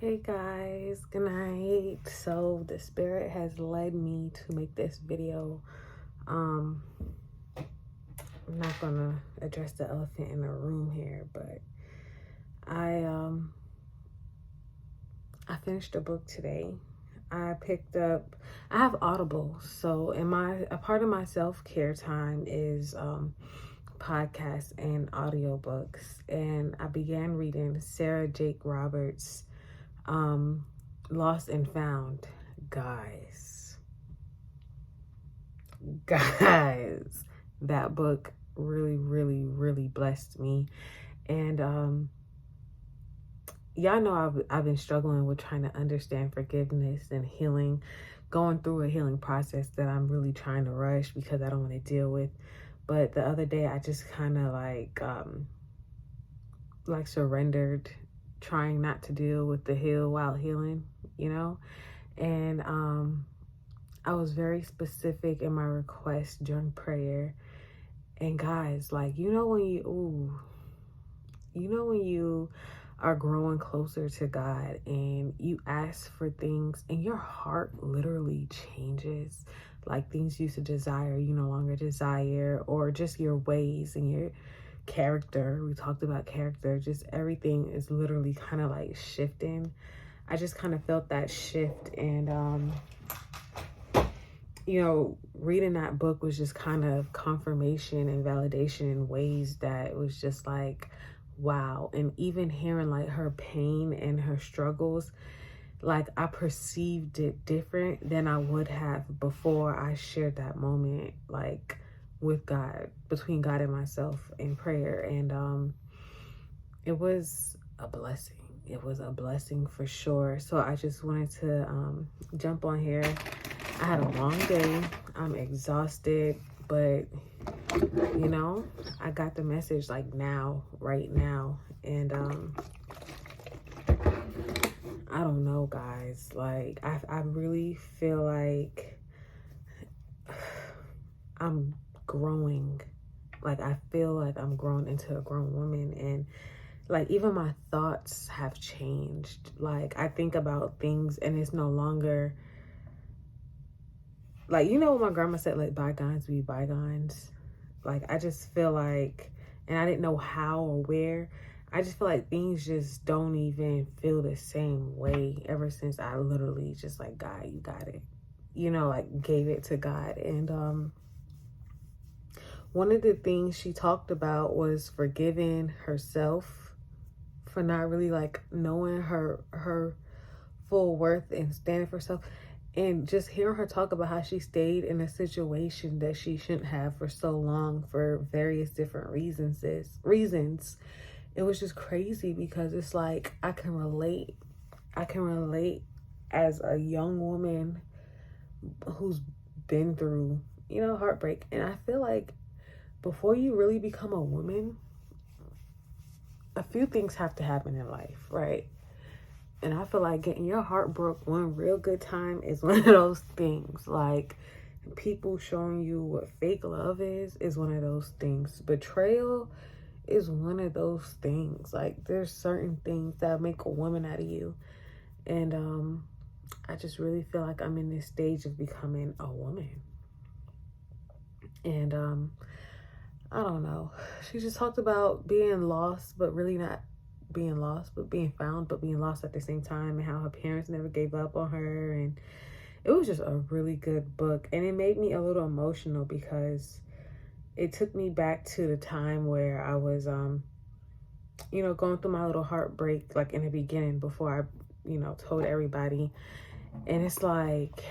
Hey guys, good night. So the spirit has led me to make this video. I'm not gonna address the elephant in the room here, but I finished a book today. I have Audible, so a part of my self-care time is podcasts and audiobooks, and I began reading Sarah Jake Roberts' Lost and Found. Guys, that book really blessed me. And y'all know I've been struggling with trying to understand forgiveness and healing, going through a healing process that I'm really trying to rush because I don't want to deal with. But the other day I just kind of like surrendered, trying not to deal with the heal while healing, you know? And I was very specific in my request during prayer. And guys, like, when you are growing closer to God and you ask for things and your heart literally changes. Like, things you used to desire, you no longer desire, or just your ways and your character. We talked about character. Just everything is literally kind of like shifting. I just kind of felt that shift, and reading that book was just kind of confirmation and validation in ways that it was just like, wow. And even hearing like her pain and her struggles, like I perceived it different than I would have before I shared that moment, like with God, between God and myself in prayer. And it was a blessing. It was a blessing for sure. So I just wanted to jump on here. I had a long day. I'm exhausted, but I got the message like now, right now. And I don't know, guys. Like I really feel like I'm growing. Like I feel like I'm growing into a grown woman, and like even my thoughts have changed. Like I think about things and it's no longer like, what my grandma said, like bygones be bygones. Like I just feel like, and I didn't know how or where, I just feel like things just don't even feel the same way ever since I literally just like, God, you got it, like gave it to God. And one of the things she talked about was forgiving herself for not really like knowing her full worth and standing for herself. And just hearing her talk about how she stayed in a situation that she shouldn't have for so long for various different reasons, it was just crazy, because it's like I can relate as a young woman who's been through heartbreak. And I feel like before you really become a woman, a few things have to happen in life, right? And I feel like getting your heart broke one real good time is one of those things. Like, people showing you what fake love is one of those things. Betrayal is one of those things. Like, there's certain things that make a woman out of you. And I just really feel like I'm in this stage of becoming a woman. And I don't know. She just talked about being lost, but really not being lost, but being found, but being lost at the same time, and how her parents never gave up on her. And it was just a really good book, and it made me a little emotional because it took me back to the time where I was going through my little heartbreak, like in the beginning, before I told everybody. And it's like,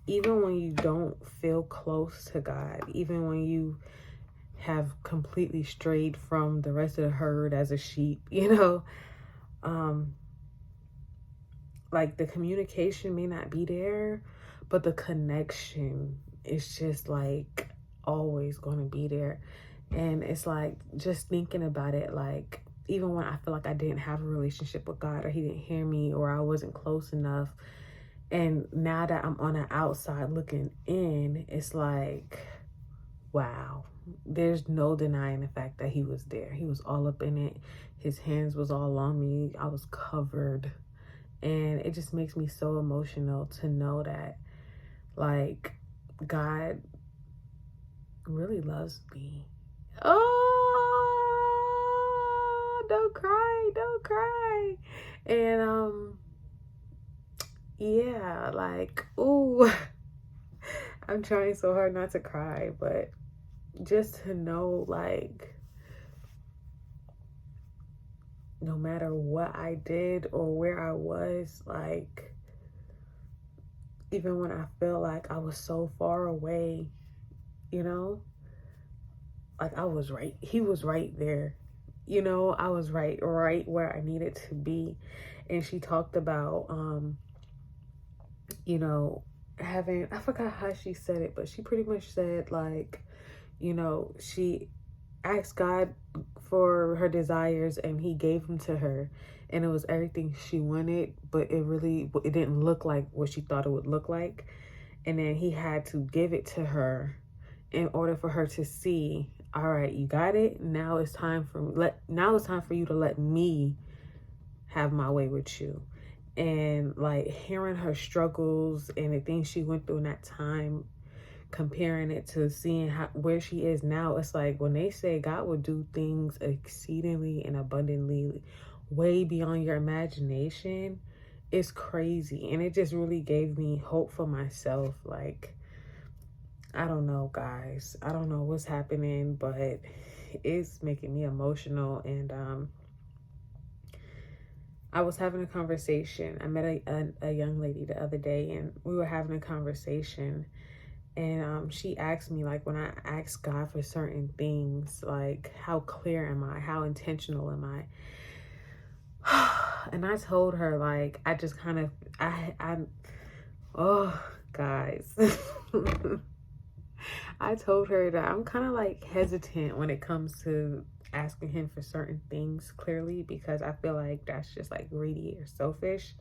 even when you don't feel close to God, even when you have completely strayed from the rest of the herd as a sheep, like the communication may not be there, but the connection is just like always going to be there. And it's like, just thinking about it, like even when I feel like I didn't have a relationship with God, or he didn't hear me, or I wasn't close enough, and now that I'm on the outside looking in, it's like, wow, there's no denying the fact that he was there. He was all up in it. His hands was all on me. I was covered And it just makes me so emotional to know that, like, God really loves me. Oh, don't cry, don't cry. And yeah, like, ooh, I'm trying so hard not to cry, but just to know, like, no matter what I did or where I was, like, even when I feel like I was so far away, you know, like, I was right. He was right there. You know, I was right where I needed to be. And she talked about, you know, having, I forgot how she said it, but she pretty much said, like, you know, she asked God for her desires and he gave them to her. And it was everything she wanted, but it didn't look like what she thought it would look like. And then he had to give it to her in order for her to see, all right, you got it. Now it's time for you to let me have my way with you. And like hearing her struggles and the things she went through in that time, comparing it to seeing where she is now, it's like when they say God will do things exceedingly and abundantly way beyond your imagination, it's crazy. And it just really gave me hope for myself. Like, I don't know, guys. I don't know what's happening, but it's making me emotional. And I was having a conversation. I met a young lady the other day, and we were having a conversation. And she asked me, like, when I ask God for certain things, like, how clear am I? How intentional am I? And I told her, like, I just kind of, oh, guys. I told her that I'm kind of like hesitant when it comes to asking him for certain things clearly, because I feel like that's just like greedy or selfish,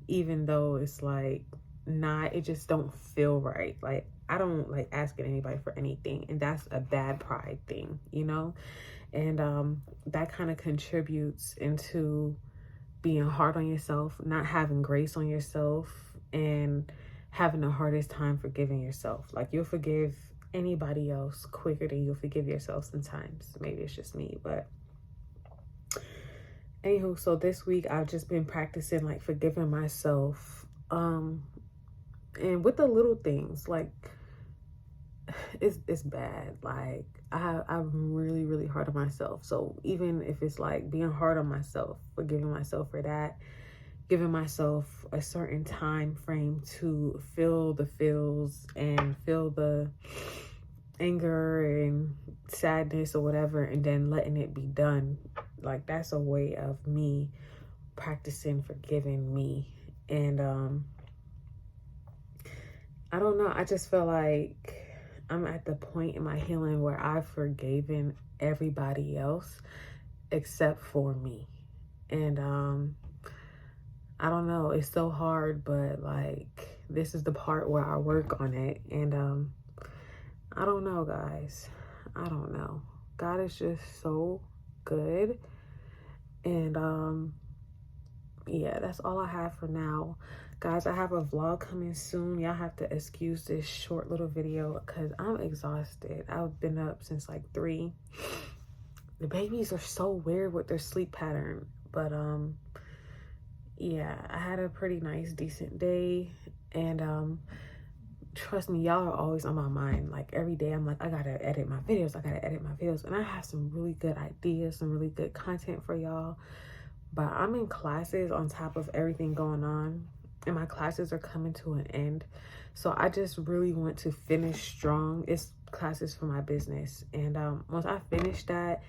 even though it's like not, it just don't feel right. Like, I don't like asking anybody for anything, and that's a bad pride thing, you know? And that kind of contributes into being hard on yourself, not having grace on yourself, and having the hardest time forgiving yourself. Like, you'll forgive anybody else quicker than you'll forgive yourself sometimes. Maybe it's just me, but anywho, so this week I've just been practicing like forgiving myself, and with the little things, like it's bad. Like I'm really hard on myself. So even if it's like being hard on myself, forgiving myself for that, giving myself a certain time frame to feel the feels and feel the anger and sadness or whatever, and then letting it be done. Like, that's a way of me practicing forgiving me. And I don't know, I just feel like I'm at the point in my healing where I've forgiven everybody else except for me. And I don't know, it's so hard, but like this is the part where I work on it. And I don't know, guys. I don't know. God is just so good. And yeah, that's all I have for now. Guys, I have a vlog coming soon. Y'all have to excuse this short little video because I'm exhausted. I've been up since like 3. The babies are so weird with their sleep pattern. But yeah, I had a pretty nice, decent day. And trust me, y'all are always on my mind. Like, every day I'm like, I gotta edit my videos. And I have some really good ideas, some really good content for y'all. But I'm in classes on top of everything going on, and my classes are coming to an end. So I just really want to finish strong. It's classes for my business. And once I finish that,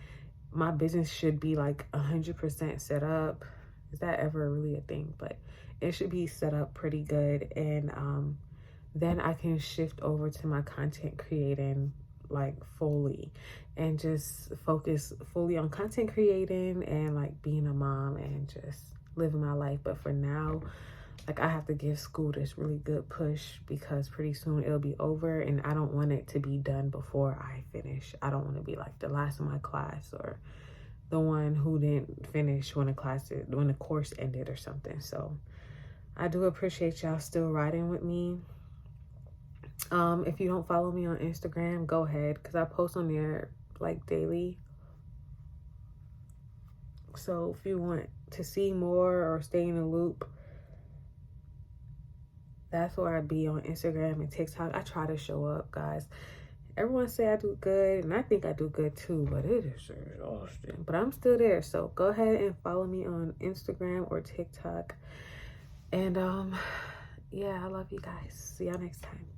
my business should be like 100% set up. Is that ever really a thing? But it should be set up pretty good. And then I can shift over to my content creating like fully, and just focus fully on content creating and like being a mom and just living my life. But for now, like, I have to give school this really good push because pretty soon it'll be over, and I don't want it to be done before I finish. I don't want to be like the last of my class or the one who didn't finish when the course ended or something. So I do appreciate y'all still riding with me. If you don't follow me on Instagram, go ahead, because I post on there like daily. So if you want to see more or stay in the loop, that's where I be on Instagram and TikTok. I try to show up, guys. Everyone say I do good, and I think I do good too, but it is exhausting. But I'm still there, so go ahead and follow me on Instagram or TikTok. And yeah, I love you guys. See y'all next time.